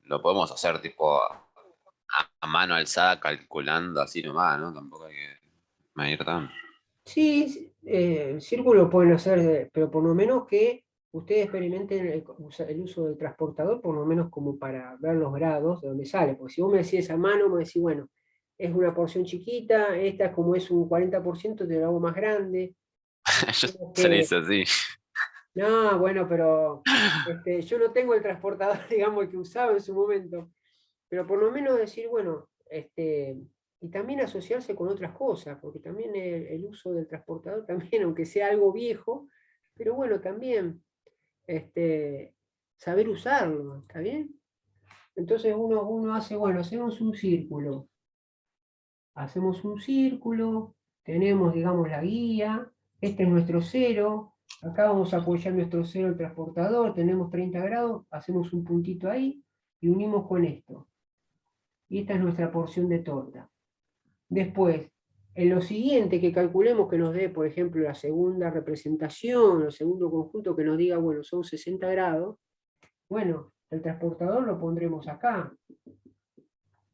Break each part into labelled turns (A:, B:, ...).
A: lo podemos hacer tipo a mano alzada calculando así nomás, ¿no? Tampoco hay que medir tanto.
B: Sí, círculo pueden hacer, pero por lo menos que ustedes experimenten el uso del transportador, por lo menos como para ver los grados de dónde sale. Porque si vos me decís a mano, me decís, bueno, es una porción chiquita, esta como es un 40%, te lo hago más grande.
A: Yo
B: Como
A: se le
B: que,
A: hice así.
B: no, bueno, pero yo no tengo el transportador, digamos, que usaba en su momento. Pero por lo menos decir, bueno, y también asociarse con otras cosas, porque también el uso del transportador también, aunque sea algo viejo, pero bueno, también este, saber usarlo, ¿está bien? Entonces uno hace, bueno, hacemos un círculo, tenemos, digamos, la guía, este es nuestro cero, acá vamos a apoyar nuestro cero el transportador, tenemos 30 grados, hacemos un puntito ahí y unimos con esto. Y esta es nuestra porción de torta. Después, en lo siguiente que calculemos que nos dé, por ejemplo, la segunda representación, el segundo conjunto que nos diga, bueno, son 60 grados, bueno, el transportador lo pondremos acá,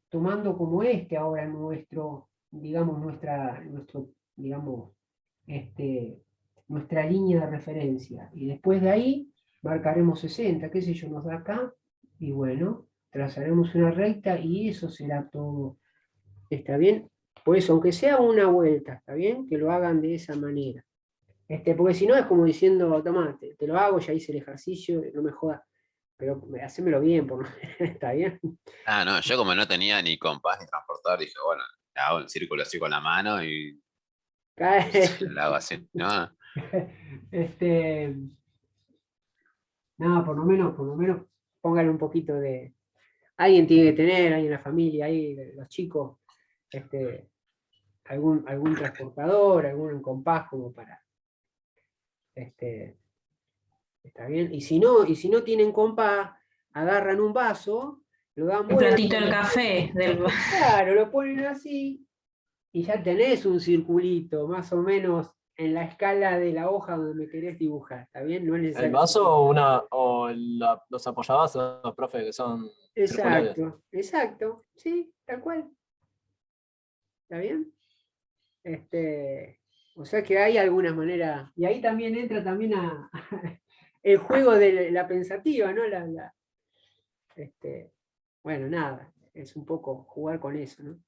B: tomando como este ahora nuestro, digamos, digamos, este, nuestra línea de referencia. Y después de ahí marcaremos 60, qué sé yo, nos da acá, y bueno, trazaremos una recta y eso será todo. ¿Está bien? Por eso, aunque sea una vuelta, ¿está bien? Que lo hagan de esa manera. Porque si no es como diciendo, toma, te lo hago, ya hice el ejercicio, no me jodas, pero hacémelo bien, por lo menos, ¿está bien?
A: Ah, no, yo como no tenía ni compás ni transportador, dije, bueno, hago el círculo así con la mano y
B: Cae.
A: lo hago así, ¿no?
B: Este, no, por lo menos, póngale un poquito de. Alguien tiene que tener, ahí en la familia, ahí los chicos, este, algún transportador, algún compás como para, este, ¿está bien? Y si no tienen compás, agarran un vaso, lo dan
C: El
B: vuelta,
C: platito del café.
B: claro, lo ponen así, y ya tenés un circulito, más o menos en la escala de la hoja donde me querés dibujar, ¿está bien? No es
D: El
B: necesario.
D: vaso los apoyabazos, profe, que son circulares.
B: Exacto, exacto, sí, tal cual, ¿está bien? O sea que hay algunas maneras, y ahí también entra también el juego de la pensativa, ¿no? Este, bueno, nada, es un poco jugar con eso, ¿no?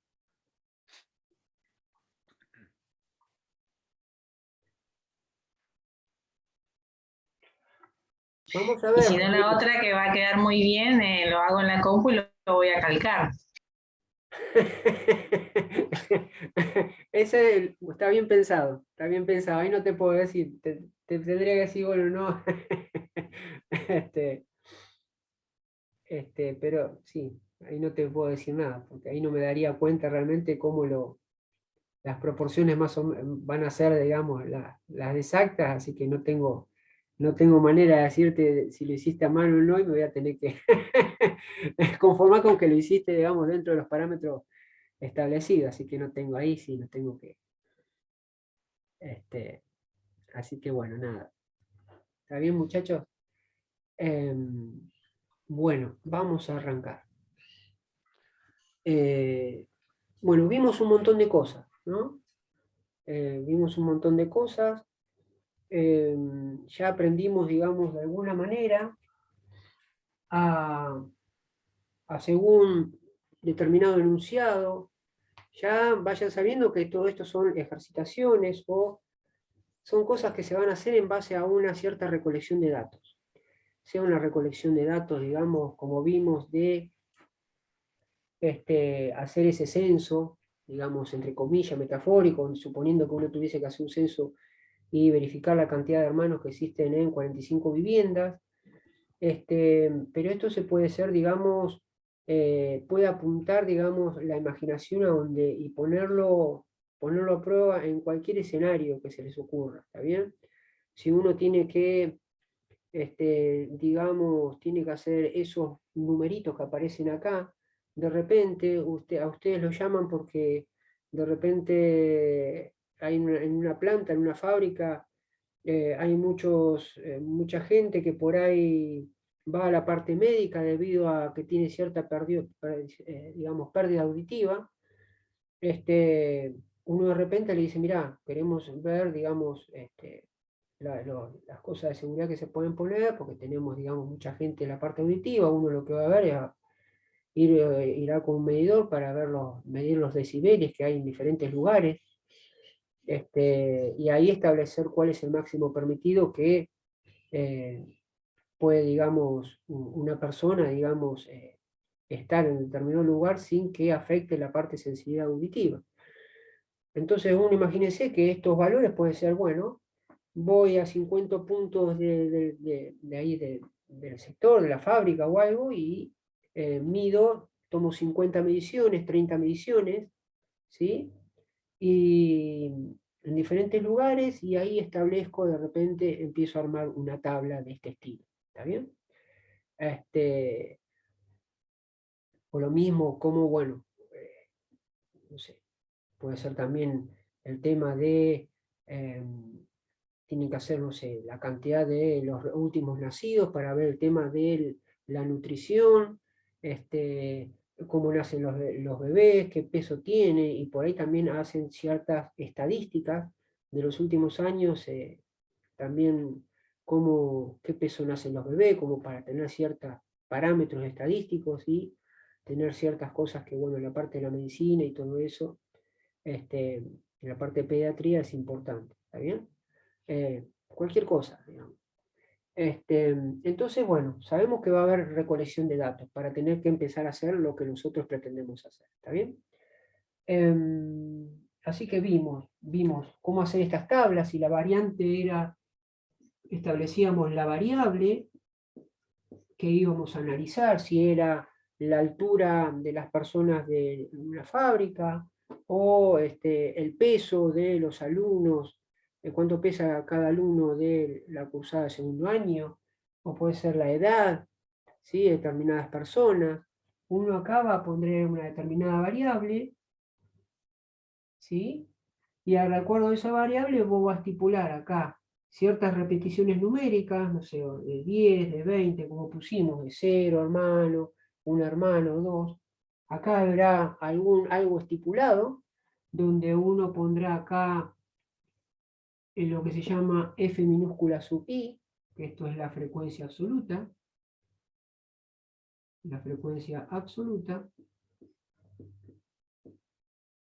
B: Vamos a
C: Y
B: ver,
C: si no, la
B: Rodrigo.
C: otra que va a quedar muy bien, lo hago en la compu y lo voy a calcar.
B: Ese está bien pensado, ahí no te puedo decir, te tendría que decir, bueno, no. Este, pero sí, ahí no te puedo decir nada, porque ahí no me daría cuenta realmente cómo las proporciones más o van a ser, digamos, las exactas, así que no tengo manera de decirte si lo hiciste a mano o no, y me voy a tener que conformar con que lo hiciste, digamos, dentro de los parámetros establecidos, así que no tengo ahí, sí, no tengo que, este, así que bueno, nada. ¿Está bien, muchachos? Bueno, vamos a arrancar. Eh, bueno, vimos un montón de cosas, ¿no? Vimos un montón de cosas. eh, ya aprendimos, digamos, de alguna manera a, según determinado enunciado, ya vayan sabiendo que todo esto son ejercitaciones o son cosas que se van a hacer en base a una cierta recolección de datos. Sea una recolección de datos, digamos, como vimos, de hacer ese censo, digamos, entre comillas, metafórico, suponiendo que uno tuviese que hacer un censo y verificar la cantidad de hermanos que existen en 45 viviendas. Pero esto se puede ser, digamos, puede apuntar, digamos, la imaginación a donde y ponerlo a prueba en cualquier escenario que se les ocurra, ¿está bien? Si uno tiene que, digamos, tiene que hacer esos numeritos que aparecen acá, de repente a ustedes lo llaman porque de repente hay en una planta, en una fábrica, hay mucha gente que por ahí va a la parte médica debido a que tiene cierta digamos, pérdida auditiva, uno de repente le dice, mirá, queremos ver, digamos, las cosas de seguridad que se pueden poner, porque tenemos, digamos, mucha gente en la parte auditiva, uno lo que va a ver es irá con un medidor para medir los decibeles que hay en diferentes lugares, y ahí establecer cuál es el máximo permitido que puede, digamos, una persona, digamos, estar en determinado lugar sin que afecte la parte de sensibilidad auditiva. Entonces uno imagínense que estos valores pueden ser, bueno, voy a 50 puntos de ahí del sector, de la fábrica o algo, y mido, tomo 50 mediciones, 30 mediciones, ¿sí? Y en diferentes lugares, y ahí establezco, de repente empiezo a armar una tabla de este estilo, ¿está bien? O lo mismo, como, bueno, no sé, puede ser también el tema de, tienen que hacer, no sé, la cantidad de los últimos nacidos para ver el tema de la nutrición, cómo nacen los bebés, qué peso tiene, y por ahí también hacen ciertas estadísticas de los últimos años, también qué peso nacen los bebés, como para tener ciertos parámetros estadísticos y tener ciertas cosas que, bueno, en la parte de la medicina y todo eso, en la parte de pediatría es importante, ¿está bien? Cualquier cosa, digamos. Entonces, bueno, sabemos que va a haber recolección de datos para tener que empezar a hacer lo que nosotros pretendemos hacer, ¿está bien? Así que vimos cómo hacer estas tablas, y la variante era, establecíamos la variable que íbamos a analizar, si era la altura de las personas de una fábrica, o el peso de los alumnos, cuánto pesa cada alumno de la cursada de segundo año, o puede ser la edad, ¿sí? De determinadas personas. Uno acá va a poner una determinada variable, ¿sí? Y de acuerdo a esa variable vos vas a estipular acá ciertas repeticiones numéricas, no sé, de 10, de 20, como pusimos, de 0 hermano, 1 hermano, 2. Acá habrá algo estipulado, donde uno pondrá acá en lo que se llama F minúscula sub I, que esto es la frecuencia absoluta,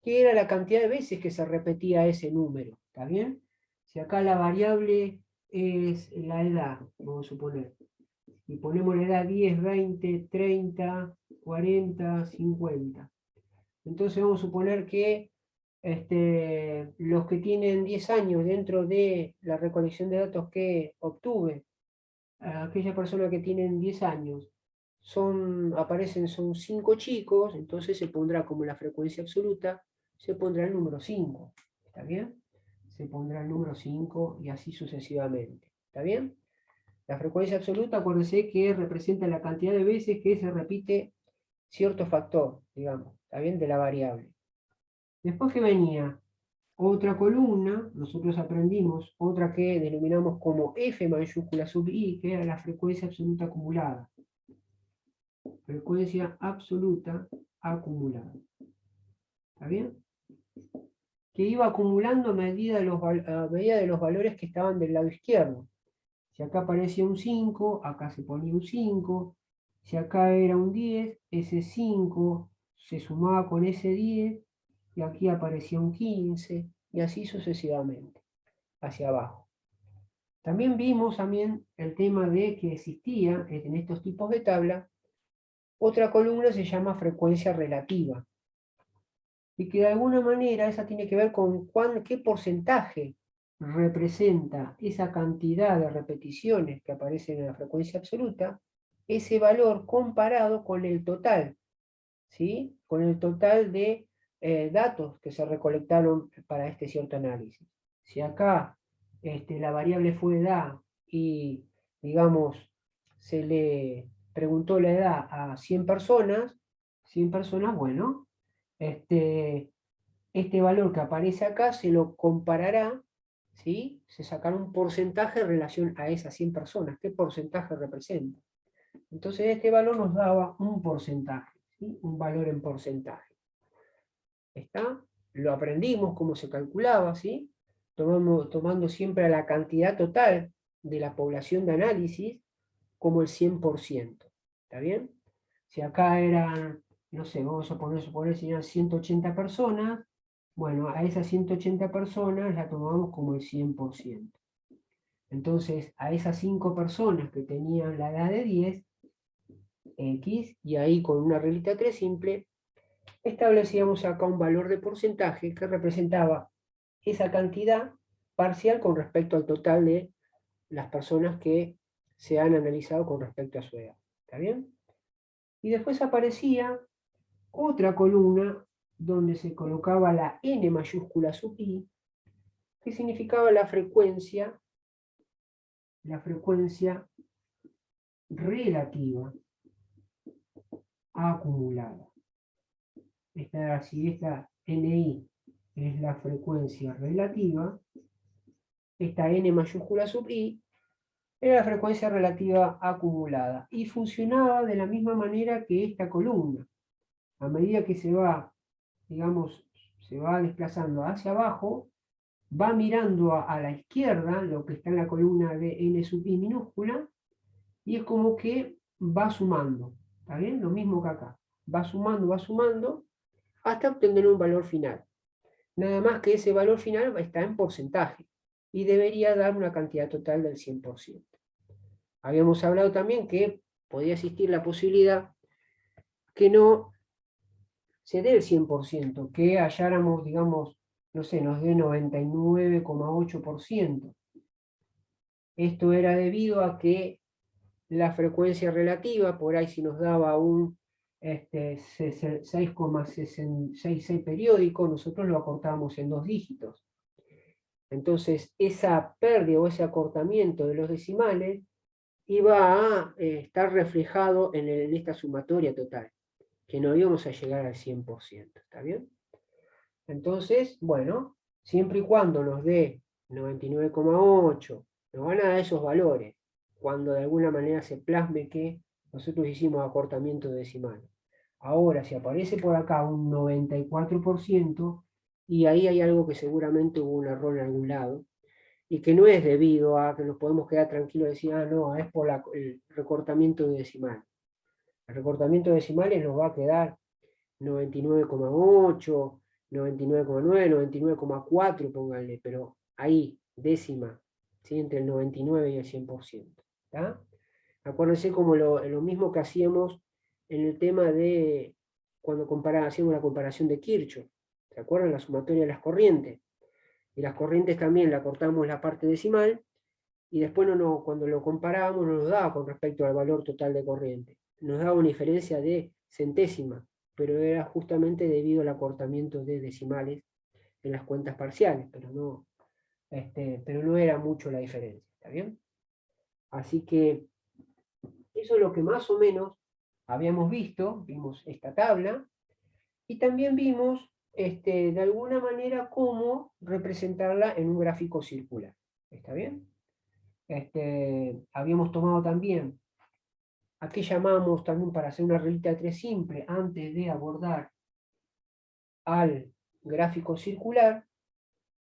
B: que era la cantidad de veces que se repetía ese número, ¿está bien? Si acá la variable es la edad, vamos a suponer, y ponemos la edad 10, 20, 30, 40, 50. Entonces vamos a suponer que los que tienen 10 años dentro de la recolección de datos que obtuve, aquella persona que tienen 10 años, son 5 chicos, entonces se pondrá como la frecuencia absoluta, se pondrá el número 5, ¿está bien? Se pondrá el número 5 y así sucesivamente, ¿está bien? La frecuencia absoluta, acuérdense que representa la cantidad de veces que se repite cierto factor, digamos, ¿está bien? De la variable. Después que venía otra columna, nosotros aprendimos otra que denominamos como F mayúscula sub I, que era la frecuencia absoluta acumulada. Frecuencia absoluta acumulada. ¿Está bien? Que iba acumulando a medida de los valores que estaban del lado izquierdo. Si acá aparecía un 5, acá se ponía un 5. Si acá era un 10, ese 5 se sumaba con ese 10, y aquí aparecía un 15, y así sucesivamente, hacia abajo. También vimos el tema de que existía en estos tipos de tabla otra columna, se llama frecuencia relativa, y que de alguna manera esa tiene que ver con qué porcentaje representa esa cantidad de repeticiones que aparecen en la frecuencia absoluta, ese valor comparado con el total, ¿sí? Con el total de datos que se recolectaron para este cierto análisis. Si acá la variable fue edad y, digamos, se le preguntó la edad a 100 personas, bueno, este valor que aparece acá se lo comparará, ¿sí? Se sacará un porcentaje en relación a esas 100 personas. ¿Qué porcentaje representa? Entonces este valor nos daba un porcentaje, ¿sí? Un valor en porcentaje. ¿Está? Lo aprendimos cómo se calculaba, ¿sí? Tomando siempre la cantidad total de la población de análisis como el 100%. ¿Está bien? Si acá eran, no sé, vamos a suponer si eran 180 personas, bueno, a esas 180 personas la tomamos como el 100%. Entonces, a esas 5 personas que tenían la edad de 10, X, y ahí con una reglita 3 simple, establecíamos acá un valor de porcentaje que representaba esa cantidad parcial con respecto al total de las personas que se han analizado con respecto a su edad. ¿Está bien? Y después aparecía otra columna donde se colocaba la n mayúscula sub i, que significaba la frecuencia relativa acumulada. Esta NI es la frecuencia relativa, esta n mayúscula sub i era la frecuencia relativa acumulada y funcionaba de la misma manera que esta columna. A medida que se va, digamos, se va desplazando hacia abajo, va mirando a la izquierda lo que está en la columna de n sub i minúscula y es como que va sumando. ¿Está bien? Lo mismo que acá. Va sumando hasta obtener un valor final. Nada más que ese valor final está en porcentaje y debería dar una cantidad total del 100%. Habíamos hablado también que podía existir la posibilidad que no se dé el 100%, que halláramos, digamos, no sé, nos dé 99,8%. Esto era debido a que la frecuencia relativa, por ahí si nos daba un 6,66 periódico, nosotros lo acortábamos en 2 dígitos. Entonces, esa pérdida o ese acortamiento de los decimales iba a estar reflejado en esta sumatoria total, que no íbamos a llegar al 100%, ¿está bien? Entonces, bueno, siempre y cuando nos dé 99,8, nos van a dar esos valores, cuando de alguna manera se plasme que nosotros hicimos acortamiento decimal. Ahora, si aparece por acá un 94%, y ahí hay algo que seguramente hubo un error en algún lado, y que no es debido a que nos podemos quedar tranquilos y decir, ah, no, es por el recortamiento de decimal. El recortamiento de decimales nos va a quedar 99,8, 99,9, 99,4, pónganle, pero ahí, décima, ¿sí? Entre el 99 y el 100%. ¿Está? Acuérdense como lo mismo que hacíamos en el tema de cuando hacíamos la comparación de Kirchhoff. ¿Se acuerdan? La sumatoria de las corrientes. Y las corrientes también la cortamos la parte decimal, y después cuando lo comparábamos no nos daba con respecto al valor total de corriente. Nos daba una diferencia de centésima, pero era justamente debido al acortamiento de decimales en las cuentas parciales, pero no era mucho la diferencia, ¿está bien? Así que eso es lo que más o menos habíamos visto, vimos esta tabla, y también vimos de alguna manera cómo representarla en un gráfico circular, ¿está bien? Habíamos tomado también a qué llamamos también para hacer una reglita de 3 simple antes de abordar al gráfico circular.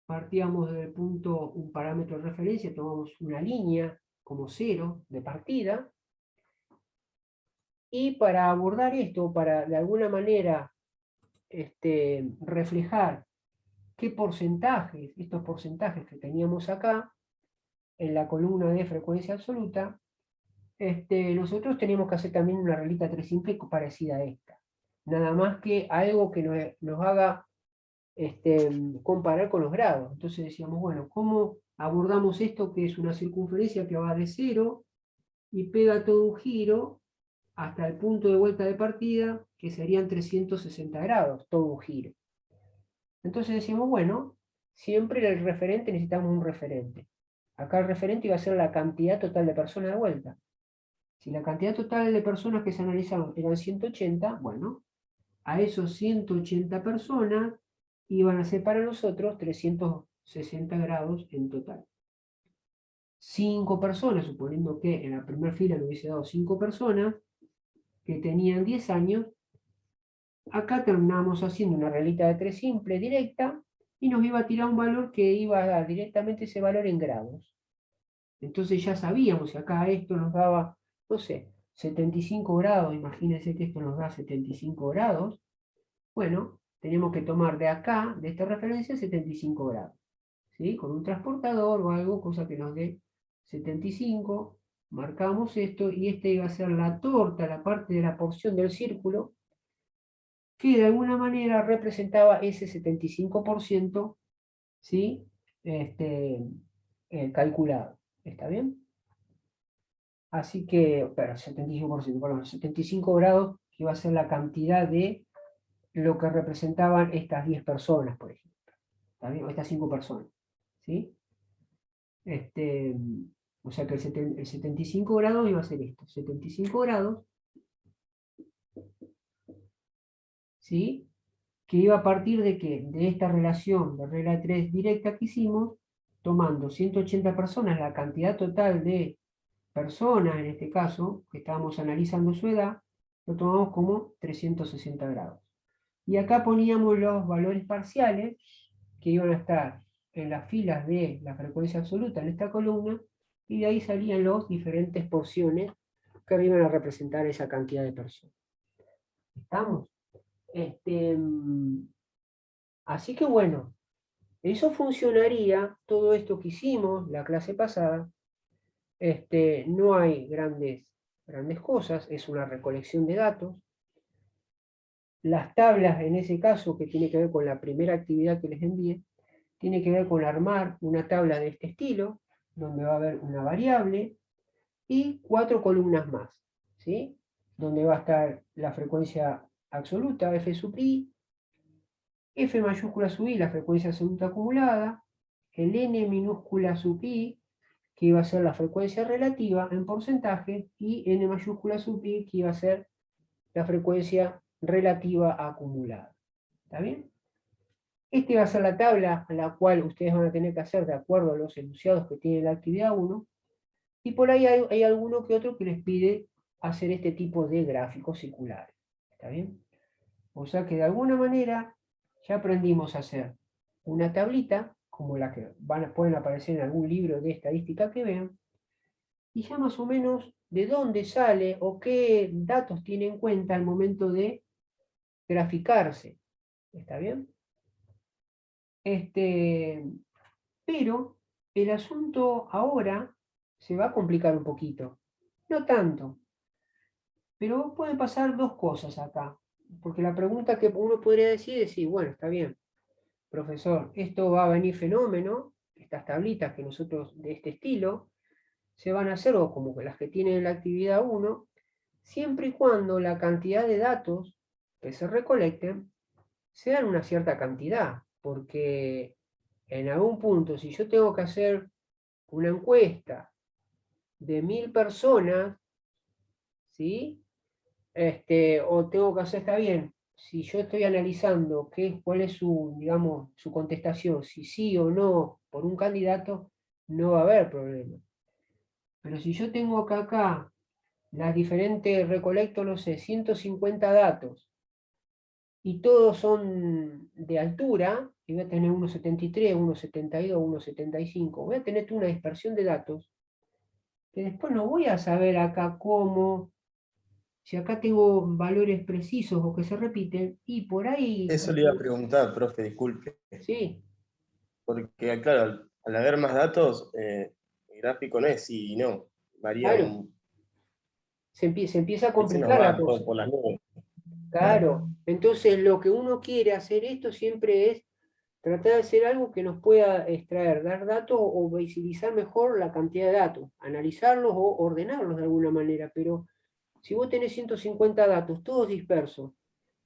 B: Partíamos del punto, un parámetro de referencia, tomamos una línea como 0 de partida, y para abordar esto, para de alguna manera reflejar qué porcentajes, estos porcentajes que teníamos acá, en la columna de frecuencia absoluta, nosotros teníamos que hacer también una reglita 3 simple parecida a esta. Nada más que algo que nos haga comparar con los grados. Entonces decíamos, bueno, ¿cómo abordamos esto que es una circunferencia que va de 0 y pega todo un giro hasta el punto de vuelta de partida, que serían 360 grados, todo un giro? Entonces decimos, bueno, siempre el referente necesitamos un referente. Acá el referente iba a ser la cantidad total de personas de vuelta. Si la cantidad total de personas que se analizaron eran 180, bueno, a esos 180 personas iban a ser para nosotros 360 grados en total. 5 personas, suponiendo que en la primera fila le hubiese dado 5 personas que tenían 10 años, acá terminamos haciendo una reglita de 3 simple, directa, y nos iba a tirar un valor que iba a dar directamente ese valor en grados. Entonces ya sabíamos que acá esto nos daba, no sé, 75 grados, imagínense que esto nos da 75 grados. Bueno, tenemos que tomar de acá, de esta referencia, 75 grados. ¿Sí? Con un transportador o algo, cosa que nos dé 75, marcamos esto, y esta iba a ser la torta, la parte de la porción del círculo, que de alguna manera representaba ese 75%, ¿sí? Calculado. ¿Está bien? Así que, pero 75%, perdón, 75 grados, que iba a ser la cantidad de lo que representaban estas 10 personas, por ejemplo. ¿Está bien? O estas 5 personas. ¿Sí? O sea que el 75 grados iba a ser esto. 75 grados, ¿sí? Que iba a partir de qué? De esta relación de regla de 3 directa que hicimos, tomando 180 personas, la cantidad total de personas, en este caso, que estábamos analizando su edad, lo tomamos como 360 grados. Y acá poníamos los valores parciales que iban a estar en las filas de la frecuencia absoluta en esta columna, y de ahí salían las diferentes porciones que iban a representar esa cantidad de personas. ¿Estamos? Así que bueno, eso funcionaría, todo esto que hicimos la clase pasada. No hay grandes cosas, es una recolección de datos. Las tablas, en ese caso, que tiene que ver con la primera actividad que les envié, tiene que ver con armar una tabla de este estilo, donde va a haber una variable y 4 columnas más, ¿sí? Donde va a estar la frecuencia absoluta, f sub i, f mayúscula sub i, la frecuencia absoluta acumulada, el n minúscula sub i, que iba a ser la frecuencia relativa en porcentaje, y n mayúscula sub i, que iba a ser la frecuencia relativa acumulada. ¿Está bien? Esta va a ser la tabla a la cual ustedes van a tener que hacer de acuerdo a los enunciados que tiene la actividad 1, y por ahí hay alguno que otro que les pide hacer este tipo de gráficos circulares. ¿Está bien? O sea que de alguna manera ya aprendimos a hacer una tablita, como la que pueden aparecer en algún libro de estadística que vean, y ya más o menos de dónde sale o qué datos tiene en cuenta al momento de graficarse. ¿Está bien? Pero el asunto ahora se va a complicar un poquito. No tanto. Pero pueden pasar dos cosas acá. Porque la pregunta que uno podría decir es, sí, bueno, está bien, profesor, esto va a venir fenómeno, estas tablitas que nosotros de este estilo, se van a hacer, o como que las que tienen la actividad 1, siempre y cuando la cantidad de datos que se recolecten sean una cierta cantidad, porque en algún punto, si yo tengo que hacer una encuesta de 1000 personas, ¿sí? O tengo que hacer, está bien, si yo estoy analizando cuál es su, digamos, su contestación, si sí o no por un candidato, no va a haber problema. Pero si yo tengo acá las diferentes, recolecto, no sé, 150 datos, y todos son de altura, y voy a tener 1,73, 1,72, 1,75, voy a tener una dispersión de datos, que después no voy a saber acá cómo, si acá tengo valores precisos o que se repiten, y por ahí...
E: Eso le iba a preguntar, profe, disculpe.
B: Sí.
E: Porque, claro, al haber más datos, el gráfico no es sí y no. Varía
B: Claro. Se empieza a
E: se nos
B: complicar
E: va
B: la cosa.
E: por las nubes.
B: Claro. Entonces lo que uno quiere hacer esto siempre es tratar de hacer algo que nos pueda extraer, dar datos o visibilizar mejor la cantidad de datos, analizarlos o ordenarlos de alguna manera. Pero si vos tenés 150 datos, todos dispersos,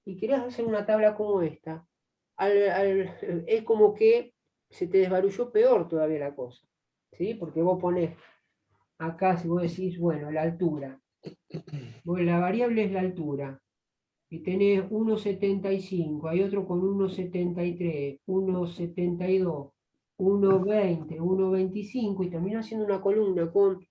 B: y querés hacer una tabla como esta, es como que se te desbarulló peor todavía la cosa, ¿sí? Porque vos ponés acá, si vos decís, bueno, la altura, bueno, la variable es la altura, y tenés 1,75, hay otro con 1,73, 1,72, 1,20, 1,25 y termina siendo una columna con,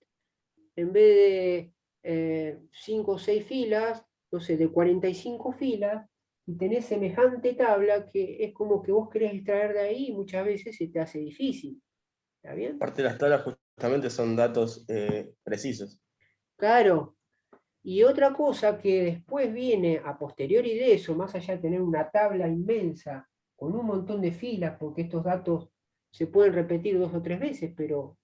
B: en vez de 5 o 6 filas, no sé, de 45 filas, y tenés semejante tabla que es como que vos querés extraer de ahí y muchas veces se te hace difícil. ¿Está bien?
E: Parte de las tablas justamente son datos precisos.
B: Claro. Y otra cosa que después viene a posteriori de eso, más allá de tener una tabla inmensa con un montón de filas, porque estos datos se pueden repetir 2 o 3 veces, pero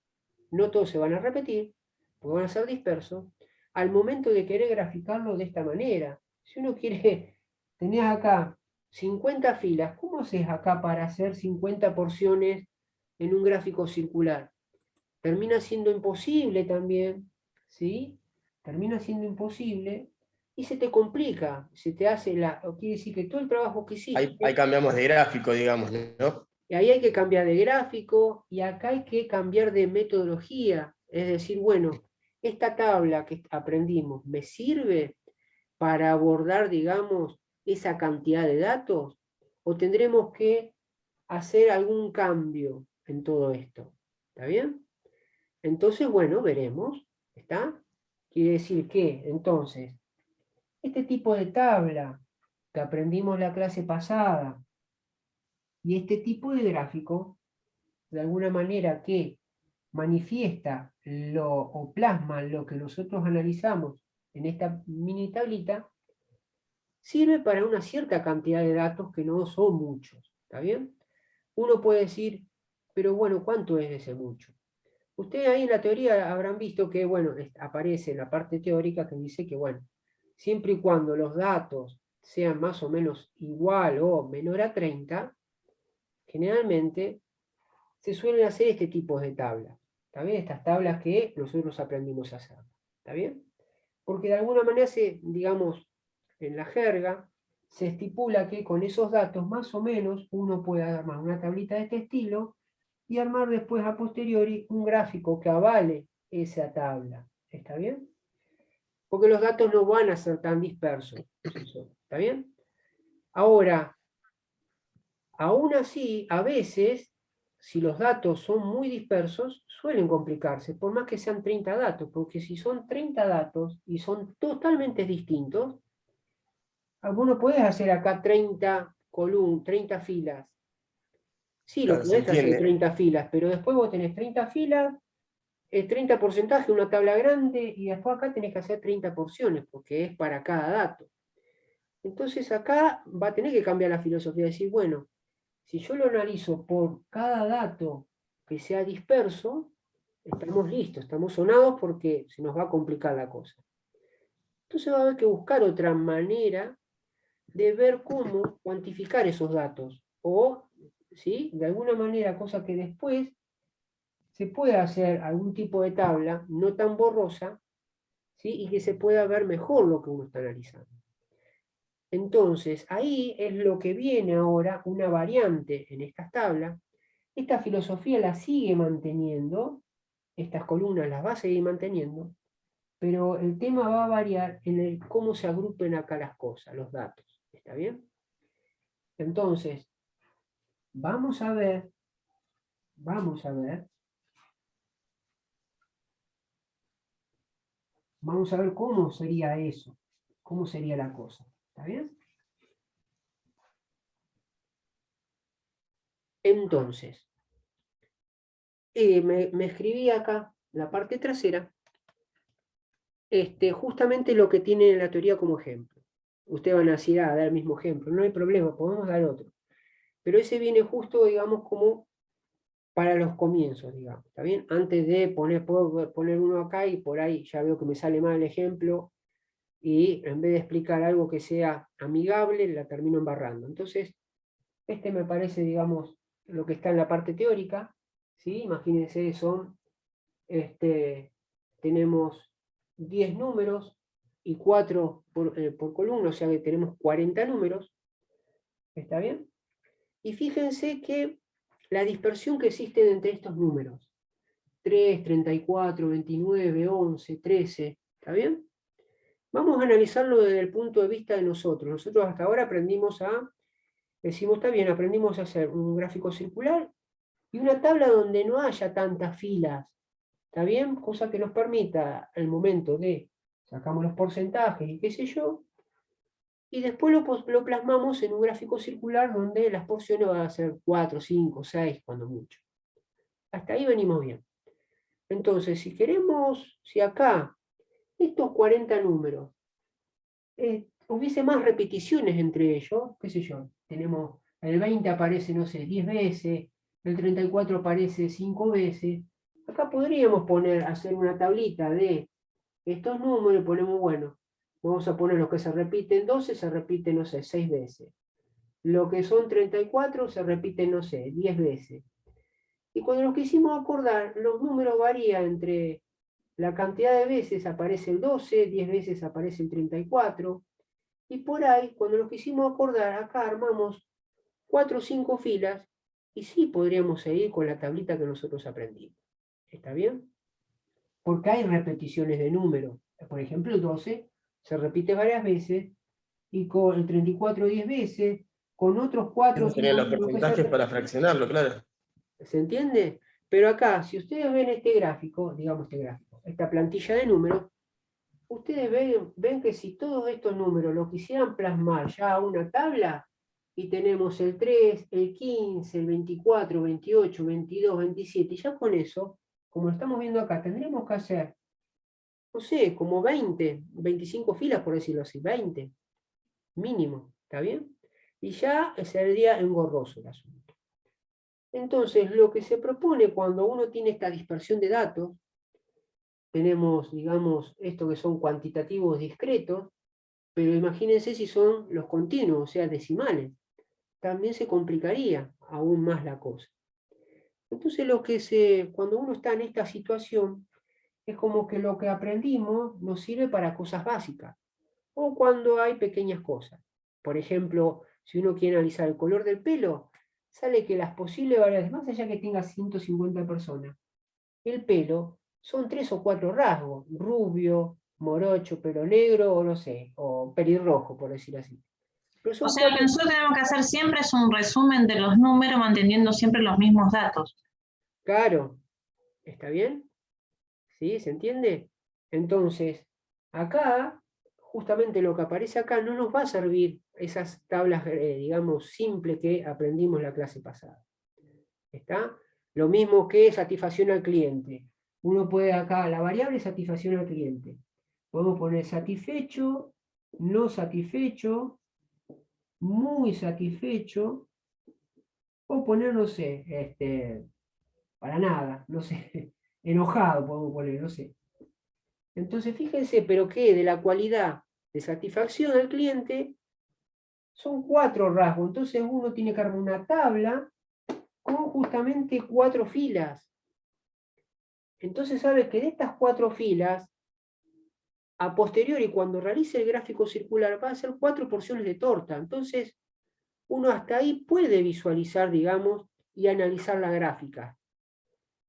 B: no todos se van a repetir, porque van a ser dispersos, al momento de querer graficarlo de esta manera. Si uno quiere, tenés acá 50 filas, ¿cómo haces acá para hacer 50 porciones en un gráfico circular? Termina siendo imposible también, ¿sí? Termina siendo imposible y se te complica, se te hace quiere decir que todo el trabajo que hiciste,
E: Ahí cambiamos de gráfico, digamos, ¿no?
B: y ahí hay que cambiar de gráfico y acá hay que cambiar de metodología, es decir, bueno, esta tabla que aprendimos, ¿me sirve para abordar, digamos, esa cantidad de datos? ¿O tendremos que hacer algún cambio en todo esto? ¿Está bien? Entonces, bueno, veremos, ¿está? Quiere decir que, entonces, este tipo de tabla que aprendimos la clase pasada y este tipo de gráfico, de alguna manera que manifiesta o plasma lo que nosotros analizamos en esta mini tablita, sirve para una cierta cantidad de datos que no son muchos, ¿está bien? Uno puede decir, pero bueno, ¿cuánto es ese mucho? Ustedes ahí en la teoría habrán visto que, bueno, aparece en la parte teórica que dice que, bueno, siempre y cuando los datos sean más o menos igual o menor a 30, generalmente se suelen hacer este tipo de tablas. ¿Está bien? Estas tablas que nosotros aprendimos a hacer. ¿Está bien? Porque de alguna manera digamos, en la jerga, se estipula que con esos datos más o menos uno puede armar una tablita de este estilo y armar después a posteriori un gráfico que avale esa tabla. ¿Está bien? Porque los datos no van a ser tan dispersos. ¿Está bien? Ahora, aún así, a veces, si los datos son muy dispersos, suelen complicarse, por más que sean 30 datos, porque si son 30 datos y son totalmente distintos, alguno puedes hacer acá 30 columnas, 30 filas. Sí, lo
E: Claro, se
B: podés hacer
E: entiende.
B: 30 filas, pero después vos tenés 30 filas, el 30%, una tabla grande, y después acá tenés que hacer 30 porciones, porque es para cada dato. Entonces acá va a tener que cambiar la filosofía, decir, bueno, si yo lo analizo por cada dato que sea disperso, estamos listos, estamos sonados porque se nos va a complicar la cosa. Entonces va a haber que buscar otra manera de ver cómo cuantificar esos datos. O, ¿sí? De alguna manera, cosa que después se pueda hacer algún tipo de tabla no tan borrosa, ¿sí? Y que se pueda ver mejor lo que uno está analizando. Entonces, ahí es lo que viene ahora una variante en estas tablas. Esta filosofía la sigue manteniendo, estas columnas las va a seguir manteniendo, pero el tema va a variar en el cómo se agrupen acá las cosas, los datos. ¿Está bien? Entonces, vamos a ver Vamos a ver cómo sería eso, cómo sería la cosa. ¿Está bien? Entonces, me escribí acá, la parte trasera, justamente lo que tiene la teoría como ejemplo. Ustedes van a decir, dar el mismo ejemplo, no hay problema, podemos dar otro. Pero ese viene justo, digamos, como para los comienzos, digamos, ¿está bien? Antes de puedo poner uno acá y por ahí ya veo que me sale mal el ejemplo y en vez de explicar algo que sea amigable, la termino embarrando. Entonces, este me parece, digamos, lo que está en la parte teórica, ¿sí? Imagínense, tenemos 10 números y 4 por columna, o sea que tenemos 40 números, ¿está bien? Y fíjense que la dispersión que existe entre estos números, 3, 34, 29, 11, 13, ¿está bien? Vamos a analizarlo desde el punto de vista de nosotros. Nosotros hasta ahora decimos, está bien, aprendimos a hacer un gráfico circular y una tabla donde no haya tantas filas, ¿está bien? Cosa que nos permita, al momento de, sacamos los porcentajes y qué sé yo, y después lo plasmamos en un gráfico circular donde las porciones van a ser 4, 5, 6, cuando mucho. Hasta ahí venimos bien. Entonces, si queremos, si acá, estos 40 números, hubiese más repeticiones entre ellos, qué sé yo, tenemos, el 20 aparece, no sé, 10 veces, el 34 aparece 5 veces, acá podríamos hacer una tablita de estos números y ponemos, bueno, vamos a poner los que se repiten 12, se repiten, no sé, 6 veces. Lo que son 34 se repiten, no sé, 10 veces. Y cuando nos quisimos acordar, los números varían entre la cantidad de veces aparece el 12, 10 veces aparece el 34, y por ahí, cuando nos quisimos acordar, acá armamos 4 o 5 filas, y sí podríamos seguir con la tablita que nosotros aprendimos. ¿Está bien? Porque hay repeticiones de números. Por ejemplo, el 12 se repite varias veces, y con el 34 10 veces, con otros 4 o
E: Esos serían
B: 5
E: los
B: números que se
E: porcentajes para fraccionarlo, claro.
B: ¿Se entiende? Pero acá, si ustedes ven este gráfico, digamos este gráfico, esta plantilla de números, ustedes ven que si todos estos números lo quisieran plasmar ya a una tabla, y tenemos el 3, el 15, el 24, 28, 22, 27, y ya con eso, como lo estamos viendo acá, tendríamos que hacer, no sé, como 20, 25 filas, por decirlo así, 20, mínimo, ¿está bien? Y ya sería engorroso el asunto. Entonces, lo que se propone cuando uno tiene esta dispersión de datos, tenemos, digamos, esto que son cuantitativos discretos, pero imagínense si son los continuos, o sea, decimales. También se complicaría aún más la cosa. Entonces, cuando uno está en esta situación, es como que lo que aprendimos nos sirve para cosas básicas, o cuando hay pequeñas cosas. Por ejemplo, si uno quiere analizar el color del pelo, sale que las posibles variables, más allá que tenga 150 personas, el pelo son 3 o 4 rasgos: rubio, morocho, pelo negro, o no sé, o pelirrojo, por decir así. Pero
C: O
B: son
C: sea, lo que nosotros tenemos que hacer siempre es un resumen de los números manteniendo siempre los mismos datos.
B: Claro, ¿está bien? ¿Sí? ¿Se entiende? Entonces, acá, justamente lo que aparece acá no nos va a servir esas tablas, digamos, simples que aprendimos la clase pasada. ¿Está? Lo mismo que satisfacción al cliente. Uno puede acá, la variable satisfacción al cliente. Podemos poner satisfecho, no satisfecho, muy satisfecho, o poner, no sé, para nada, no sé, enojado podemos poner, no sé. Entonces, fíjense, pero que de la cualidad de satisfacción al cliente son 4 rasgos. Entonces uno tiene que armar una tabla con justamente 4 filas. Entonces sabe que de estas 4 filas, a posteriori, cuando realice el gráfico circular, va a ser 4 porciones de torta. Entonces, uno hasta ahí puede visualizar, digamos, y analizar la gráfica.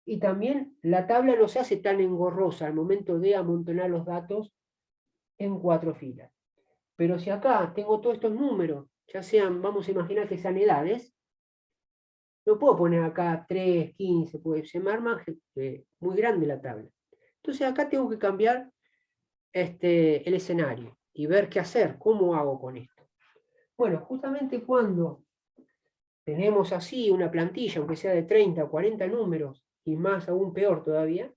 B: Y también la tabla no se hace tan engorrosa al momento de amontonar los datos en 4 filas. Pero si acá tengo todos estos números, ya sean, vamos a imaginar que sean edades, no puedo poner acá 3, 15, pues se me arma muy grande la tabla. Entonces acá tengo que cambiar el escenario y ver qué hacer, cómo hago con esto. Bueno, justamente cuando tenemos así una plantilla, aunque sea de 30 o 40 números, y más aún peor todavía,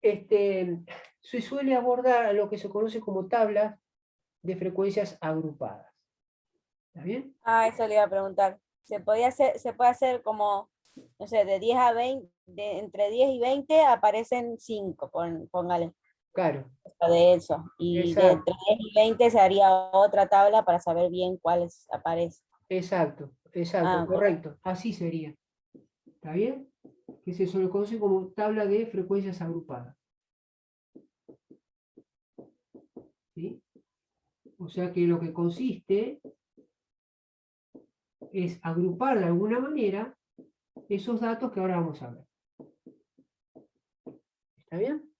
B: se suele abordar a lo que se conoce como tablas de frecuencias agrupadas. ¿Está bien?
F: Ah, eso le iba a preguntar. Se puede hacer como, no sé, de 10 a 20, entre 10 y 20 aparecen 5, póngale,
B: Claro,
F: de eso. Y de
B: exacto,
F: entre 10 y 20 se haría otra tabla para saber bien cuáles aparecen.
B: exacto,
F: Ah, mira.
B: correcto. Así sería. ¿Está bien? Que se suele conocer como tabla de frecuencias agrupadas. ¿Sí? O sea que lo que consiste es agrupar de alguna manera esos datos que ahora vamos a ver. ¿Está bien?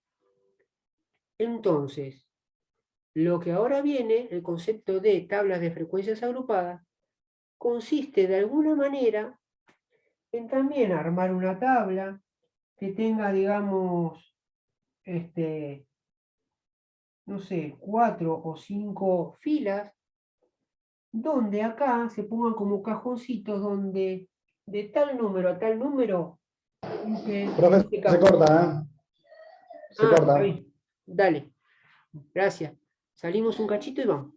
B: Entonces, lo que ahora viene, el concepto de tablas de frecuencias agrupadas, consiste de alguna manera en también armar una tabla que tenga, digamos, no sé, 4 o 5 filas, donde acá se pongan como cajoncitos donde de tal número a tal número.
G: Profe, se corta, ¿eh? Se
B: Está
G: corta.
B: bien. Dale. Gracias. Salimos un cachito y vamos.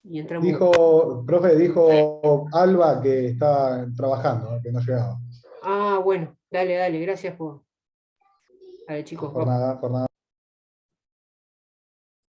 B: Y entramos.
G: Profe, dijo Alba que está trabajando, que no llegaba.
B: Bueno, dale, gracias por. Dale, chicos,
G: Por
B: vamos.
G: nada, por nada.